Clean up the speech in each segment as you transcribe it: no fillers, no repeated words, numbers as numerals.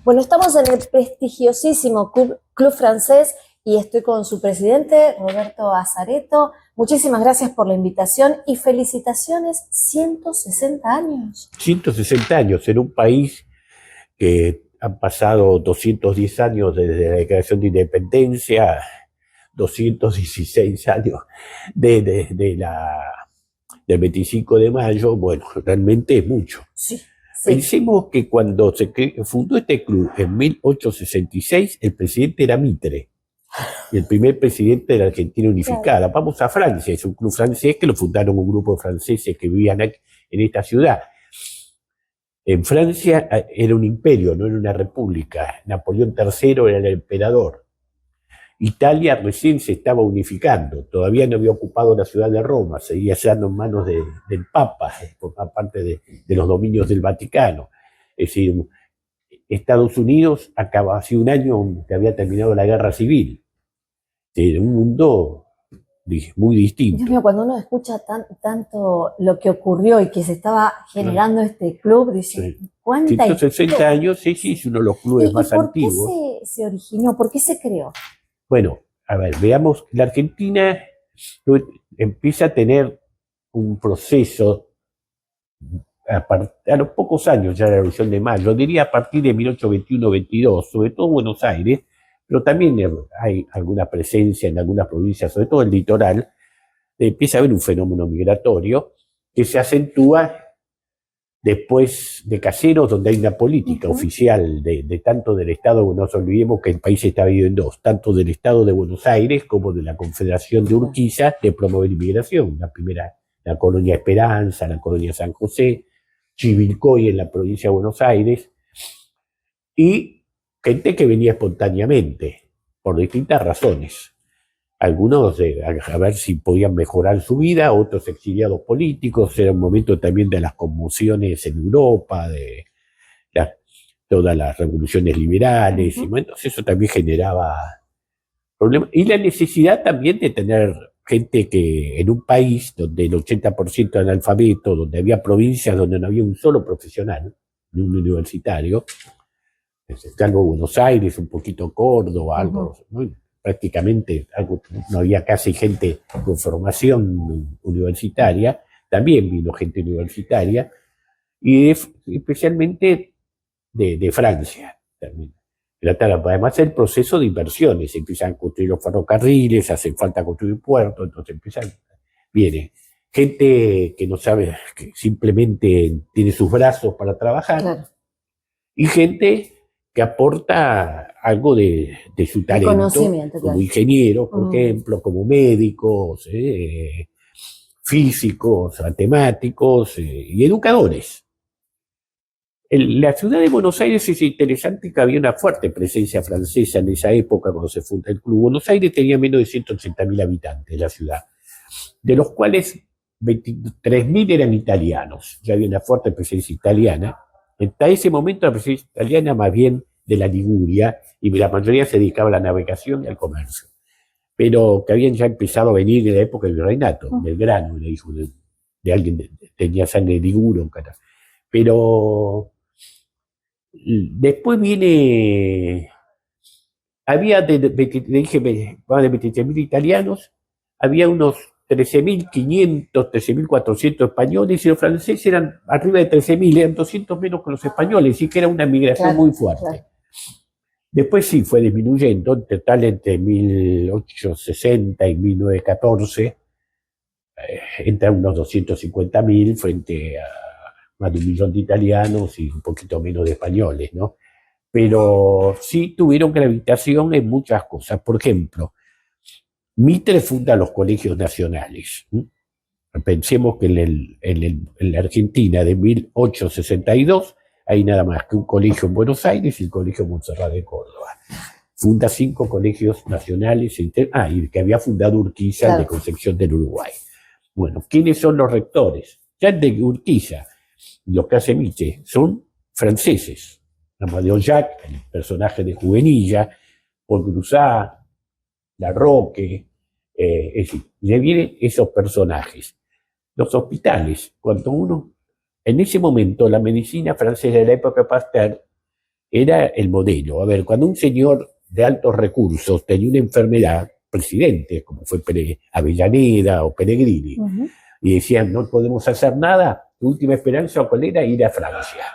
Bueno, estamos en el prestigiosísimo Club Francés y estoy con su presidente, Roberto Azareto. Muchísimas gracias por la invitación y felicitaciones, 160 años. 160 años en un país que han pasado 210 años desde la declaración de independencia, 216 años del 25 de mayo. Bueno, realmente es mucho. Sí. Pensemos que cuando se fundó este club en 1866, el presidente era Mitre, el primer presidente de la Argentina unificada. Claro. Vamos a Francia, es un club francés que lo fundaron un grupo de franceses que vivían en esta ciudad. En Francia era un imperio, no era una república. Napoleón III era el emperador. Italia recién se estaba unificando, todavía no había ocupado la ciudad de Roma, seguía estando en manos del Papa, por parte de los dominios del Vaticano. Es decir, Estados Unidos acaba hace un año que había terminado la guerra civil. Un mundo muy distinto. Dios mío, cuando uno escucha tanto lo que ocurrió y que se estaba generando este club, dice, sí. ¿cuánta 160 años, sí, es uno de los clubes más antiguos. ¿Por qué se originó? ¿Por qué se creó? Bueno, a ver, veamos, la Argentina empieza a tener un proceso a los pocos años ya de la Revolución de Mayo, diría a partir de 1821-22, sobre todo Buenos Aires, pero también hay alguna presencia en algunas provincias, sobre todo el litoral, empieza a haber un fenómeno migratorio que se acentúa después de Caseros, donde hay una política oficial de tanto del Estado, no nos olvidemos que el país está dividido en dos, tanto del Estado de Buenos Aires como de la Confederación de Urquiza, de promover inmigración. La primera, la colonia Esperanza, la colonia San José, Chivilcoy en la provincia de Buenos Aires, y gente que venía espontáneamente, por distintas razones. Algunos a ver si podían mejorar su vida, otros exiliados políticos. Era un momento también de las conmociones en Europa, de todas las revoluciones liberales, y bueno, eso también generaba problemas. Y la necesidad también de tener gente que en un país donde el 80% de analfabeto, donde había provincias donde no había un solo profesional, ni un universitario, salvo Buenos Aires, un poquito Córdoba, algo, ¿no? Prácticamente no había casi gente con formación universitaria, también vino gente universitaria, y especialmente de Francia también. Además el proceso de inversiones, empiezan a construir los ferrocarriles, hace falta construir puertos, entonces viene gente que no sabe, que simplemente tiene sus brazos para trabajar, claro. Y gente que aporta algo de su talento, como claro. Ingenieros, por ejemplo, como médicos, físicos, matemáticos y educadores. La ciudad de Buenos Aires es interesante, que había una fuerte presencia francesa en esa época cuando se funda el club. Buenos Aires tenía menos de 180.000 habitantes, la ciudad, de los cuales 23.000 eran italianos, ya había una fuerte presencia italiana. Hasta ese momento la presencia italiana más bien de la Liguria, y la mayoría se dedicaba a la navegación y al comercio, pero que habían ya empezado a venir en la época del virreinato. Belgrano era hijo de alguien, tenía sangre liguro, pero después viene, había de 23.000 italianos, había unos 13.500, 13.400 españoles, y los franceses eran arriba de 13.000, eran 200 menos que los españoles, así que era una migración muy fuerte. Claro. Después sí fue disminuyendo, en total entre 1860 y 1914, entran unos 250.000 frente a más de 1 millón de italianos y un poquito menos de españoles, ¿no? Pero sí tuvieron gravitación en muchas cosas. Por ejemplo, Mitre funda los colegios nacionales. Pensemos que en la Argentina de 1862 hay nada más que un colegio en Buenos Aires y el colegio Montserrat de Córdoba. Funda 5 colegios nacionales, y que había fundado Urquiza, claro. De Concepción del Uruguay. Bueno, ¿quiénes son los rectores? Ya de Urquiza, los que hace Mitre, son franceses. Amadeo Jacques, el personaje de Juvenilla, Paul Grusat, Larroque, es decir, le vienen esos personajes. Los hospitales, cuando uno, en ese momento la medicina francesa de la época de Pasteur era el modelo. A ver, cuando un señor de altos recursos tenía una enfermedad, presidente, como fue Avellaneda o Pellegrini, y decían, no podemos hacer nada, tu última esperanza, ¿cuál era? Ir a Francia.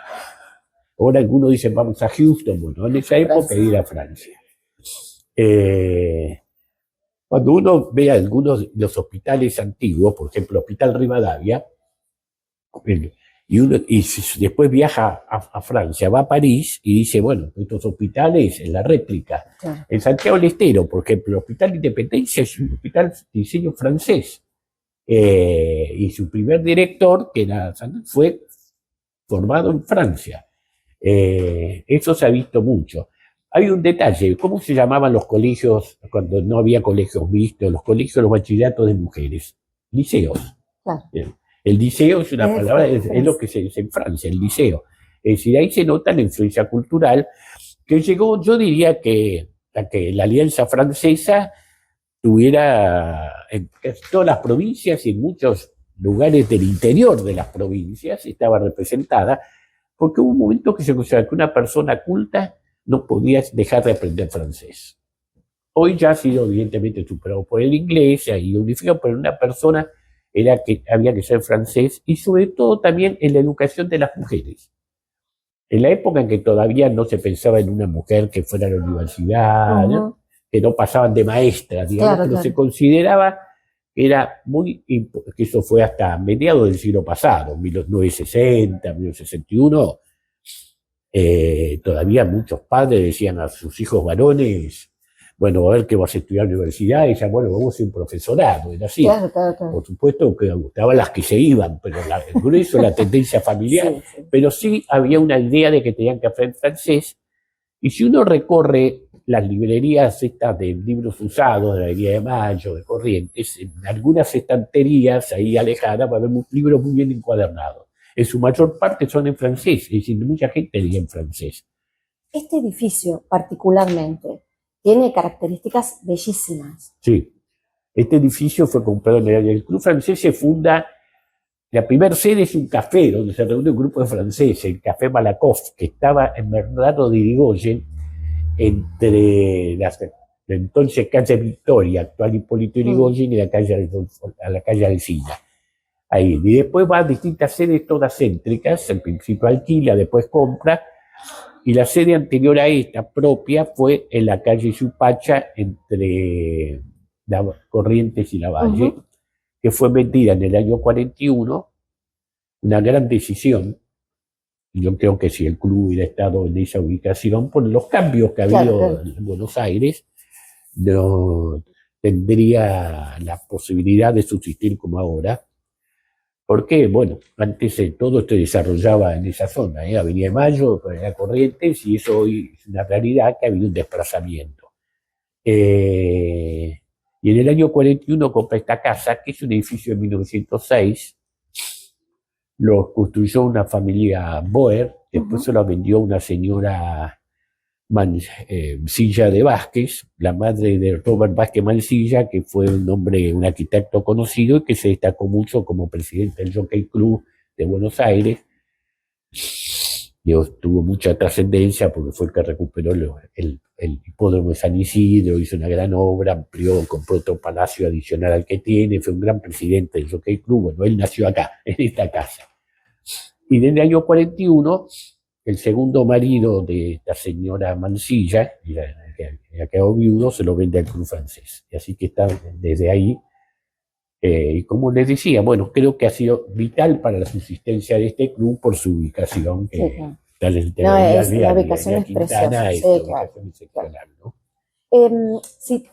Ahora algunos dicen, vamos a Houston. Bueno, en esa época ir a Francia. Cuando uno ve algunos de los hospitales antiguos, por ejemplo, el Hospital Rivadavia, y después viaja a Francia, va a París y dice, bueno, estos hospitales en la réplica. Claro. En Santiago del Estero, por ejemplo, el Hospital de Independencia es un hospital de diseño francés. Y su primer director, que era, fue formado en Francia. Eso se ha visto mucho. Hay un detalle, ¿cómo se llamaban los colegios cuando no había colegios mixtos? Los colegios, los bachilleratos de mujeres, liceos. Claro. El liceo es una palabra, es lo que se dice en Francia, el liceo. Es decir, ahí se nota la influencia cultural que llegó, yo diría que la Alianza Francesa tuviera en todas las provincias y en muchos lugares del interior de las provincias estaba representada, porque hubo un momento que se consideraba que una persona culta no podía dejar de aprender francés. Hoy ya ha sido evidentemente superado por el inglés, se ha ido unificado, pero una persona era que había que ser francés, y sobre todo también en la educación de las mujeres. En la época en que todavía no se pensaba en una mujer que fuera a la universidad, ¿no? Que no pasaban de maestras, digamos, claro, pero se consideraba que era que eso fue hasta mediados del siglo pasado, 1960, 1961, todavía muchos padres decían a sus hijos varones, bueno, a ver qué vas a estudiar en la universidad, y decían, bueno, vamos a ser un profesorado, era así. Claro. Por supuesto que gustaban las que se iban, pero el grueso, la tendencia familiar, sí. Pero sí había una idea de que tenían que aprender francés, y si uno recorre las librerías estas de libros usados, de la Avenida de Mayo, de Corrientes, en algunas estanterías ahí alejadas va a haber libros muy bien encuadernados. En su mayor parte son en francés, es decir, mucha gente lee en francés. Este edificio particularmente tiene características bellísimas. Sí, este edificio fue comprado en el año. El Club Francés se funda, la primera sede es un café donde se reúne un grupo de franceses, el Café Malakoff, que estaba en Bernardo de Irigoyen, entre la entonces calle Victoria, actual Hipólito Yrigoyen, y la calle Alsina. Ahí. Y después va a distintas sedes todas céntricas, en principio alquila, después compra, y la sede anterior a esta propia fue en la calle Supacha, entre Corrientes y La Valle, que fue vendida en el año 41, una gran decisión. Yo creo que si el club hubiera estado en esa ubicación, por los cambios que ha habido en Buenos Aires, no tendría la posibilidad de subsistir como ahora. Porque, bueno, antes todo esto se desarrollaba en esa zona, Avenida de Mayo, Avenida Corrientes, y eso hoy es una realidad que ha habido un desplazamiento. Y en el año 41 compra esta casa, que es un edificio de 1906, lo construyó una familia Boer, después se lo vendió una señora Mansilla de Vázquez, la madre de Robert Vázquez Mansilla, que fue un arquitecto conocido y que se destacó mucho como presidente del Jockey Club de Buenos Aires. Tuvo mucha trascendencia porque fue el que recuperó el hipódromo de San Isidro, hizo una gran obra, amplió, compró otro palacio adicional al que tiene, fue un gran presidente del Jockey Club. Bueno, él nació acá, en esta casa. Y en el año 41, el segundo marido de esta señora Mansilla, que quedó viudo, se lo vende al Club Francés. Y así que está desde ahí. Y como les decía, bueno, creo que ha sido vital para la subsistencia de este club por su ubicación. La ubicación es preciosa.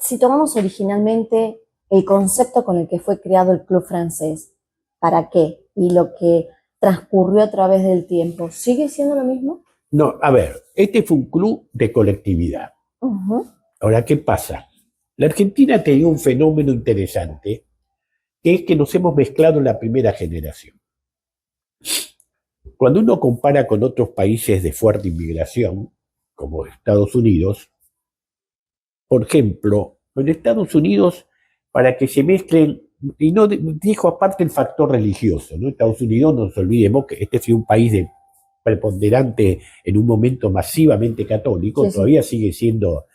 Si tomamos originalmente el concepto con el que fue creado el Club Francés, ¿para qué? Y lo que transcurrió a través del tiempo, ¿sigue siendo lo mismo? No, a ver, este fue un club de colectividad. Ahora, ¿qué pasa? La Argentina tenía un fenómeno interesante, que es que nos hemos mezclado en la primera generación. Cuando uno compara con otros países de fuerte inmigración, como Estados Unidos, por ejemplo, en Estados Unidos, para que se mezclen, y no dijo aparte el factor religioso, ¿no? Estados Unidos, no nos olvidemos que este fue un país de preponderante en un momento masivamente católico, Sí, sí. todavía sigue siendo,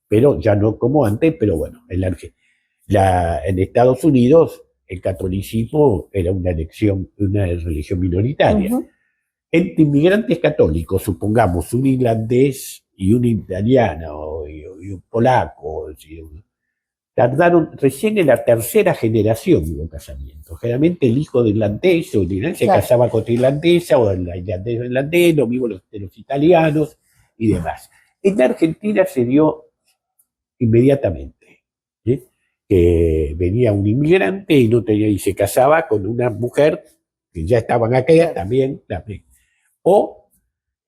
pero ya no como antes, pero bueno, en Estados Unidos el catolicismo era una religión minoritaria. Ujú. Entre inmigrantes católicos, supongamos un irlandés y un italiano y un polaco, tardaron recién en la tercera generación hubo casamiento. Generalmente el hijo de irlandés o el irlandés se Claro. casaba con otra irlandesa o el irlandés, lo mismo de los italianos y demás. En la Argentina se dio inmediatamente, ¿sí? Que venía un inmigrante y no tenía, y se casaba con una mujer que ya estaban aquellas también, o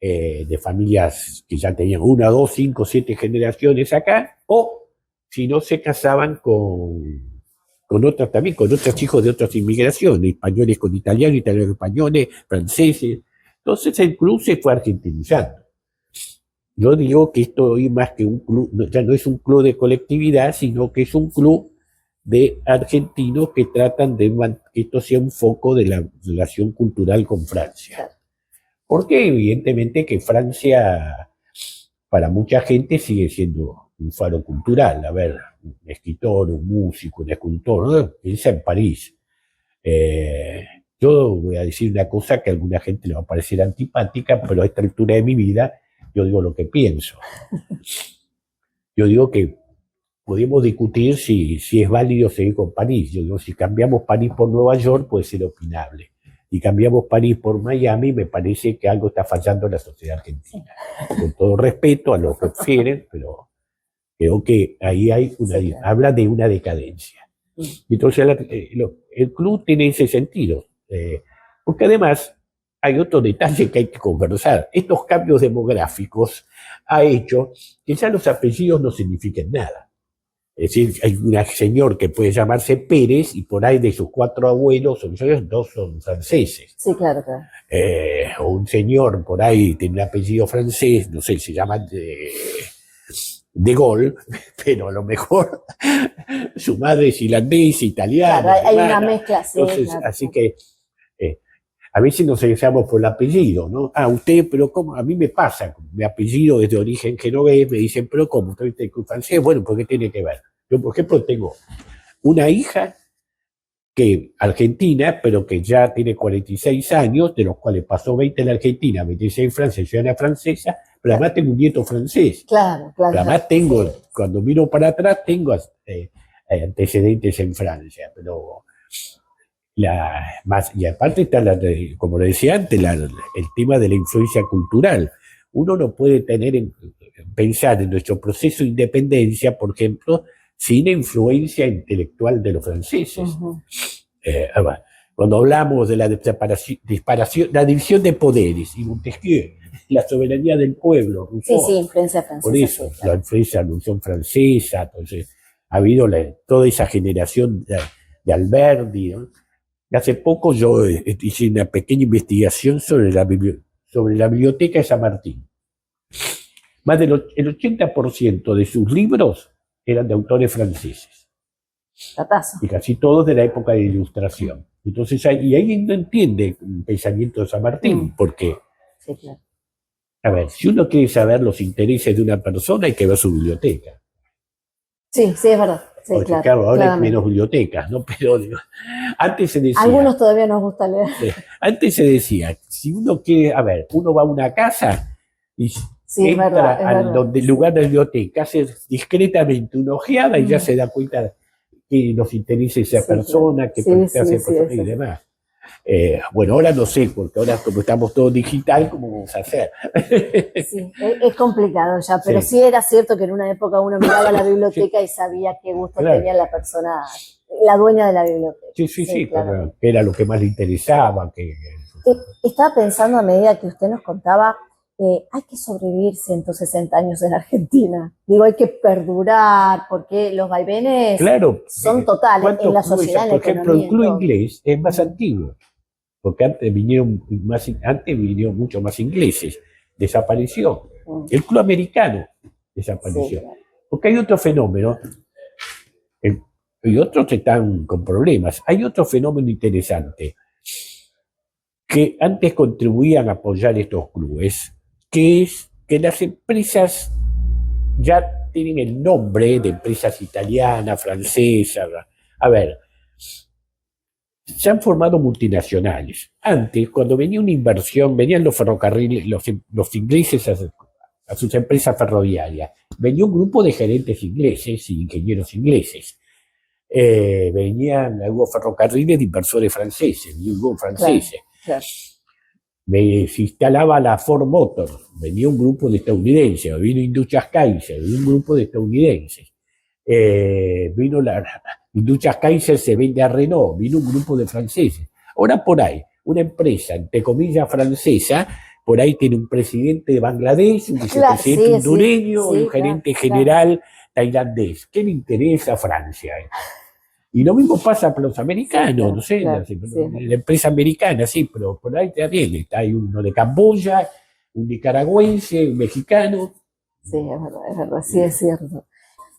de familias que ya tenían 1, 2, 5, 7 generaciones acá, o si no se casaban con otros también, con otros hijos de otras inmigraciones, españoles con italianos, italianos con españoles, franceses. Entonces el club se fue argentinizando. Yo digo que esto hoy más que un club, ya no es un club de colectividad, sino que es un club de argentinos que tratan de que esto sea un foco de la relación cultural con Francia. Claro. Porque evidentemente que Francia, para mucha gente, sigue siendo un faro cultural. A ver, un escritor, un músico, un escultor, ¿no? Piensa en París. Yo voy a decir una cosa que a alguna gente le va a parecer antipática, pero a esta altura de mi vida yo digo lo que pienso. Yo digo que podemos discutir si es válido seguir con París. Yo digo, si cambiamos París por Nueva York puede ser opinable. Si cambiamos París por Miami, me parece que algo está fallando en la sociedad argentina. Con todo respeto a los que prefieren, pero creo que ahí hay habla de una decadencia. Entonces el club tiene ese sentido. Porque además hay otro detalle que hay que conversar. Estos cambios demográficos ha hecho que ya los apellidos no signifiquen nada. Es decir, hay un señor que puede llamarse Pérez y por ahí de sus 4 abuelos, 2 son franceses. Sí, claro, claro. O un señor por ahí tiene un apellido francés, no sé, se llama de Gaulle, pero a lo mejor su madre es irlandesa, italiana. Claro, hay una mezcla, sí. Entonces, claro. así que a veces nos llamo por el apellido, ¿no? Usted, pero ¿cómo? A mí me pasa, mi apellido es de origen genovés, me dicen, pero ¿cómo? ¿Usted es francés? Bueno, ¿por qué tiene que ver? Yo, por ejemplo, tengo una hija que argentina, pero que ya tiene 46 años, de los cuales pasó 20 en la Argentina, 26 en Francia, ciudadana francesa, pero además tengo un nieto francés. Claro. Pero además tengo, cuando miro para atrás, tengo antecedentes en Francia, pero y aparte está, como lo decía antes, el tema de la influencia cultural. Uno no puede pensar en nuestro proceso de independencia, por ejemplo, sin influencia intelectual de los franceses. Uh-huh. Cuando hablamos de la la división de poderes, y Montesquieu, la soberanía del pueblo, Rousseau, sí, influencia francesa. por eso, sí, claro. la influencia de la Revolución Francesa, entonces, ha habido toda esa generación de Alberti, ¿no? Hace poco yo hice una pequeña investigación sobre la biblioteca de San Martín. Más del el 80% de sus libros eran de autores franceses. Tatazo. Y casi todos de la época de la Ilustración. Entonces, y ahí no entiende el pensamiento de San Martín, porque, sí, claro. A ver, si uno quiere saber los intereses de una persona, hay que ver su biblioteca. Sí, es verdad. Sí, claro, ahora hay menos bibliotecas, ¿no? Pero antes se decía... Algunos todavía nos gusta leer. Antes se decía, si uno quiere, uno va a una casa y entra donde el lugar de la biblioteca, hace discretamente una ojeada y ya se da cuenta que nos interesa esa persona, que pertenece a esa persona y demás. Bueno, ahora no sé, porque ahora como estamos todos digital, ¿cómo vamos a hacer? Sí, es complicado ya, pero sí era cierto que en una época uno miraba la biblioteca y sabía qué gusto tenía la persona, la dueña de la biblioteca. Sí, claro. Que era lo que más le interesaba. Estaba pensando a medida que usted nos contaba, hay que sobrevivir 160 años en Argentina. Digo, hay que perdurar, porque los vaivenes son totales en la sociedad, en la economía. Por ejemplo, el club inglés es más antiguo, porque antes vinieron mucho más ingleses. Desapareció. El club americano desapareció. Porque hay otro fenómeno, y otros están con problemas. Hay otro fenómeno interesante. que antes contribuían a apoyar estos clubes, que es que las empresas ya tienen el nombre de empresas italianas, francesas. A ver, se han formado multinacionales. Antes, cuando venía una inversión, venían los ferrocarriles, los ingleses a sus empresas ferroviarias. Venía un grupo de gerentes ingleses y ingenieros ingleses. Venían algunos ferrocarriles de inversores franceses, ningún franceses. Claro. Se instalaba la Ford Motor, venía un grupo de estadounidenses, vino Industrias Kaiser, vino un grupo de estadounidenses. Vino la Industrias Kaiser, se vende a Renault, vino un grupo de franceses. Ahora por ahí, una empresa, entre comillas, francesa, por ahí tiene un presidente de Bangladesh, un vicepresidente hondureño y un gerente general tailandés. ¿Qué le interesa a Francia? Y lo mismo pasa para los americanos, no sé, la empresa americana, sí, pero por ahí también está, hay uno de Camboya, un nicaragüense, un mexicano. Sí, es verdad, sí es cierto.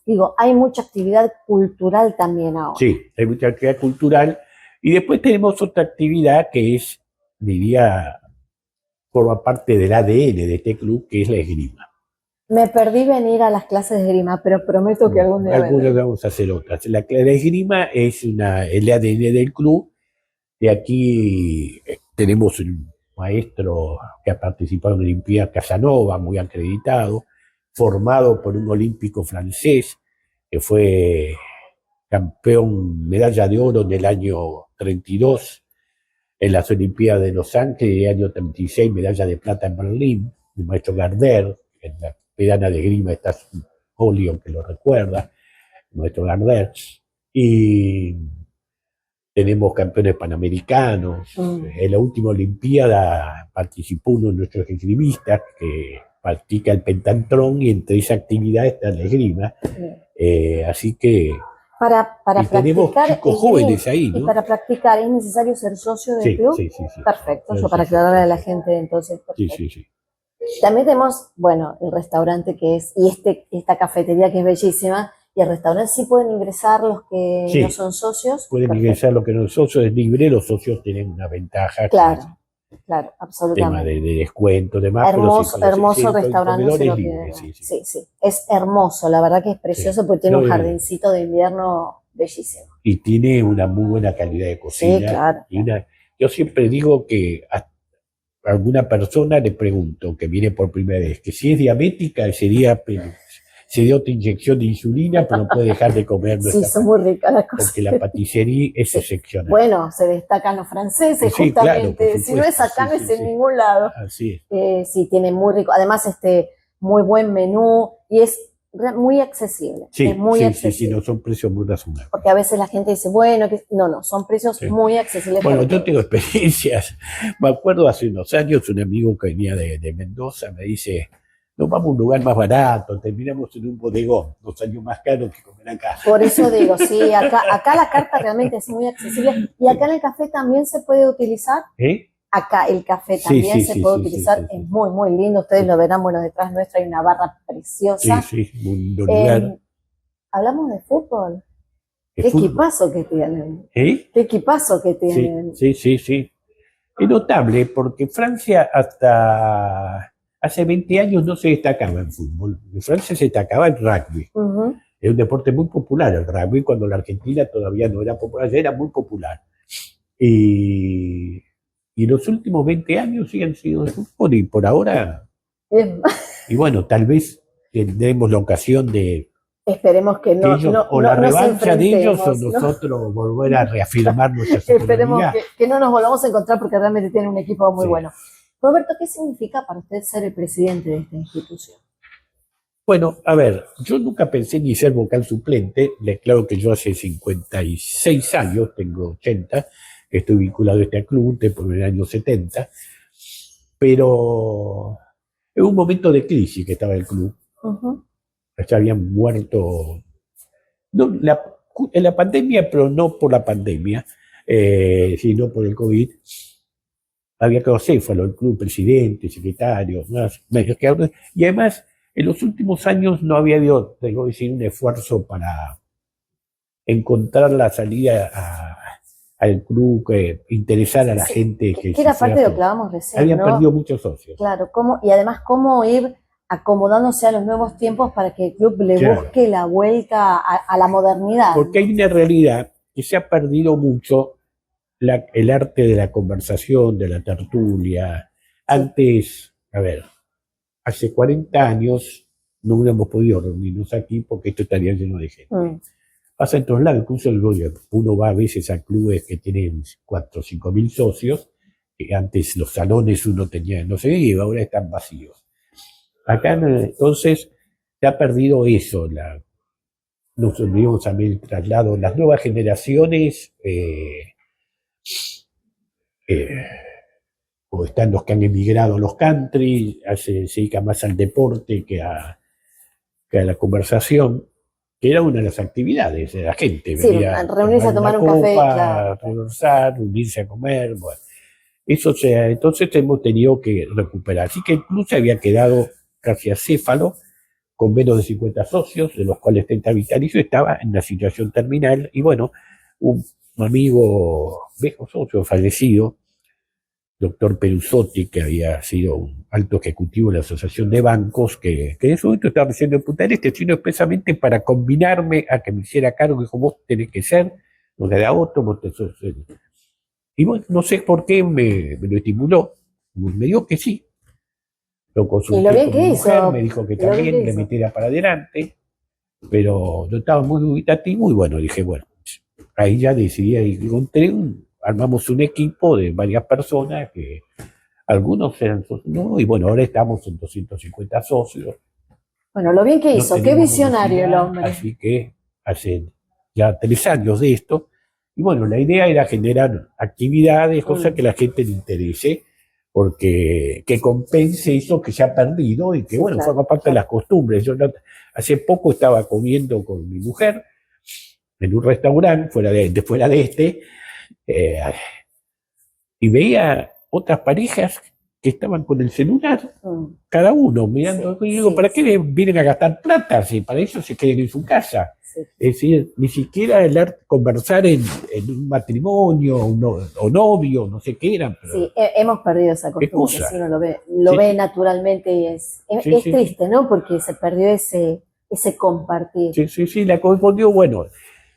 Digo, hay mucha actividad cultural también ahora. Sí, hay mucha actividad cultural. Y después tenemos otra actividad que es, diría, forma parte del ADN de este club, que es la esgrima. Me perdí venir a las clases de esgrima, pero prometo que algún día vamos a hacer otras. La esgrima es el ADN del club. De aquí tenemos un maestro que ha participado en Olimpiadas, Casanova, muy acreditado, formado por un olímpico francés que fue campeón, medalla de oro en el año 32 en las Olimpiadas de Los Ángeles, y en el año 36 medalla de plata en Berlín, el maestro Gardner. En la pedana de esgrima está un óleo que lo recuerda, el maestro Gardner. Y tenemos campeones panamericanos. En la última Olimpiada participó uno de nuestros esgrimistas que practica el pentatlón, y entre esa actividad está la esgrima. Así que para tenemos practicar chicos jóvenes ahí, ¿no? Y para practicar es necesario ser socio del club. Sí. Perfecto, eso para aclararle a la gente entonces. Perfecto. Sí. También tenemos, bueno, el restaurante que es, y esta cafetería que es bellísima, y el restaurante sí pueden ingresar los que no son socios. Pueden ingresar los que no son socios, es libre, los socios tienen una ventaja. Claro, absolutamente. Tema de descuento, demás. Hermoso restaurante. Sí, es hermoso, la verdad que es precioso, porque tiene un jardincito de invierno bellísimo. Y tiene una muy buena calidad de cocina. Sí, claro. Yo siempre digo que a alguna persona le pregunto que viene por primera vez, que si es diabética se dio otra inyección de insulina, pero no puede dejar de comer. Sí, son muy ricas las cosas. Porque la paticería es excepcional. Bueno, se destacan los franceses, justamente. Claro, si no es acá, no es en ningún lado. Así es. Sí, tiene muy rico. Además, muy buen menú, y es muy accesible. Sí, accesible. No son precios muy razonables. Porque a veces la gente dice, bueno, no, son precios muy accesibles. Bueno, yo tengo experiencias. Me acuerdo hace unos años, un amigo que venía de Mendoza me dice, nos vamos a un lugar más barato, terminamos en un bodegón, 2 años más caro que comer acá. Por eso digo, sí, acá la carta realmente es muy accesible. Y acá en el café también se puede utilizar. Acá el café también se puede utilizar, es muy, muy lindo. Ustedes lo verán, bueno, detrás nuestra hay una barra preciosa. Sí, muy lindo lugar. Hablamos de fútbol. ¿Qué equipazo que tienen? ¿Qué equipazo que tienen? Sí. Es notable porque Francia hasta hace 20 años no se destacaba en fútbol. En Francia se destacaba en rugby. Es un deporte muy popular el rugby, cuando la Argentina todavía no era popular, ya era muy popular. Y los últimos 20 años sí han sido de fútbol, y por ahora. Y bueno, tal vez tendremos la ocasión de. Esperemos que no. Ellos, o la revancha de ellos, o nosotros volver a reafirmar nuestra superioridad. Esperemos que no nos volvamos a encontrar, porque realmente tienen un equipo muy bueno. Roberto, ¿qué significa para usted ser el presidente de esta institución? Bueno, a ver, yo nunca pensé ni ser vocal suplente. Les claro que yo hace 56 años, tengo 80, estoy vinculado a este club por el año 70, pero en un momento de crisis que estaba el club. Ya habían muerto, en la pandemia, pero no por la pandemia, sino por el COVID. Había quedado céfalo el club, presidente, secretario, y además en los últimos años no había habido, tengo que decir, un esfuerzo para encontrar la salida al club, interesar a la gente que era parte de lo que hablábamos recién, habían ¿no? perdido muchos socios. Claro, y además cómo ir acomodándose a los nuevos tiempos para que el club le busque la vuelta a la modernidad. Porque hay una realidad que se ha perdido mucho el arte de la conversación, de la tertulia. Antes, a ver, hace 40 años no hubiéramos podido reunirnos aquí porque esto estaría lleno de gente. Pasa en todos lados, incluso uno va a veces a clubes que tienen 4 o 5 mil socios, que antes los salones uno tenía, no sé, y ahora están vacíos. Acá entonces se ha perdido eso, nos olvidamos también el traslado, las nuevas generaciones, o están los que han emigrado a los country, se dedican más al deporte que a la conversación, que era una de las actividades de la gente. Sí, reunirse a tomar un café, claro. Conversar, unirse a comer, bueno. Eso entonces hemos tenido que recuperar. Así que el club se había quedado casi acéfalo, con menos de 50 socios, de los cuales 30 vitalicios, estaba en una situación terminal. Y bueno, un amigo, viejo socio fallecido, doctor Perusotti, que había sido un alto ejecutivo de la Asociación de Bancos, que en ese momento estaba recién en Punta del Este, sino expresamente para combinarme a que me hiciera cargo, dijo, vos tenés que ser, no queda otro, vos te sos. Y bueno, no sé por qué me lo estimuló, me dijo que sí. Lo consulté con mi mujer, me dijo que también le metiera para adelante, pero yo estaba muy dubitativo y bueno, dije, bueno, ahí ya decidí, encontré armamos un equipo de varias personas que algunos eran socios, ¿no? Y bueno, ahora estamos en 250 socios. Bueno, lo bien que hizo, qué visionario el hombre. Así que hace ya 3 años de esto. Y bueno, la idea era generar actividades, cosas que la gente le interese, porque que compense eso que se ha perdido y que, bueno, claro, forma parte de las costumbres. Yo hace poco estaba comiendo con mi mujer en un restaurante fuera de este, y veía otras parejas que estaban con el celular, cada uno mirando, y digo, ¿para qué vienen a gastar plata? Si para eso se queden en su casa. Es decir, ni siquiera conversar en un matrimonio o novio, no sé qué eran. Pero sí, hemos perdido esa costumbre, si uno lo ve naturalmente y es triste, ¿no? Porque se perdió ese compartir. Sí, la confundió, bueno,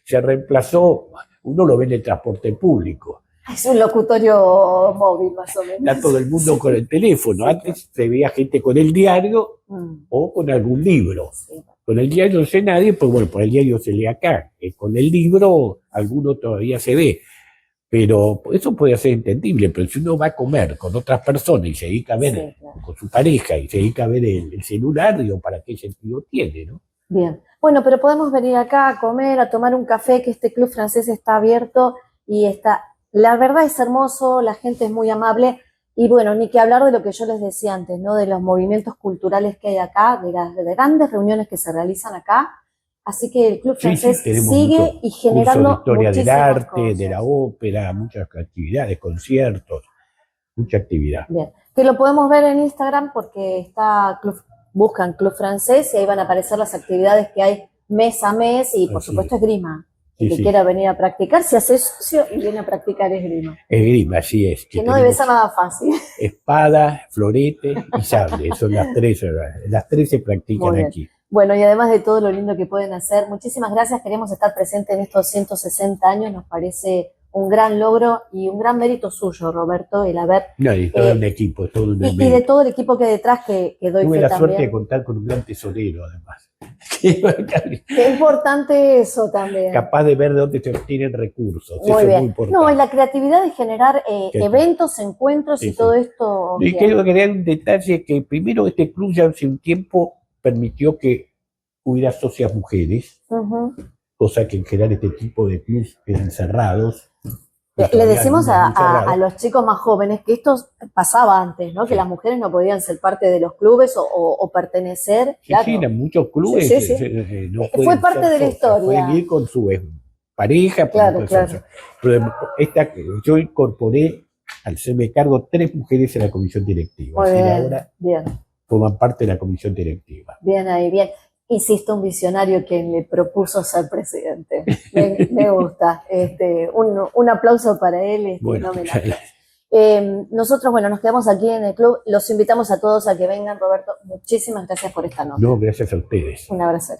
se reemplazó, uno lo ve en el transporte público. Es un locutorio móvil, más o menos. Está todo el mundo con el teléfono. Antes se veía gente con el diario o con algún libro. Con el diario no sé nadie, pues bueno, por el diario se lee acá. Con el libro alguno todavía se ve. Pero eso puede ser entendible, pero si uno va a comer con otras personas y se dedica a ver con su pareja y se dedica a ver el celular, digo, ¿para qué sentido tiene, no? Bien. Bueno, pero podemos venir acá a comer, a tomar un café, que este club francés está abierto y la verdad es hermoso, la gente es muy amable y bueno, ni que hablar de lo que yo les decía antes, ¿no? De los movimientos culturales que hay acá, de las grandes reuniones que se realizan acá. Así que el club francés sigue y generando historia del arte, cosas. de la ópera, muchas actividades, conciertos, mucha actividad. Bien, que lo podemos ver en Instagram porque buscan Club Francés y ahí van a aparecer las actividades que hay mes a mes y por supuesto esgrima. El que quiera venir a practicar, se hace socio y viene a practicar esgrima. Esgrima, así es. Que no debe ser nada fácil. Espada, florete y sable, son las tres se practican aquí. Bueno, y además de todo lo lindo que pueden hacer, muchísimas gracias, queremos estar presentes en estos 160 años, nos parece un gran logro y un gran mérito suyo, Roberto, el haber... No, y todo un equipo, todo un y de todo el equipo que hay detrás que doy Tuve fe la también. suerte de contar con un gran tesorero, además. Qué importante eso también. Capaz de ver de dónde se obtienen recursos. Muy eso bien. Es muy importante. No, es la creatividad de generar eventos, encuentros y todo esto. Y quiero agregar un detalle que primero este club ya hace un tiempo permitió que hubiera socias mujeres, cosa que en general este tipo de clubs eran cerrados. Le decimos a los chicos más jóvenes que esto pasaba antes, ¿no? Que las mujeres no podían ser parte de los clubes o pertenecer. Sí, en muchos clubes no fue parte de la historia. Pueden ir con su pareja. Claro. Pero yo incorporé, al hacerme cargo, 3 mujeres en la comisión directiva. Muy bien, ahora forman parte de la comisión directiva. Bien ahí, bien. Insisto, un visionario que le propuso ser presidente. Me gusta. Un aplauso para él. Bueno, No me la- Nosotros, bueno, nos quedamos aquí en el club. Los invitamos a todos a que vengan. Roberto, muchísimas gracias por esta nota. no, gracias a ustedes. Un abrazo.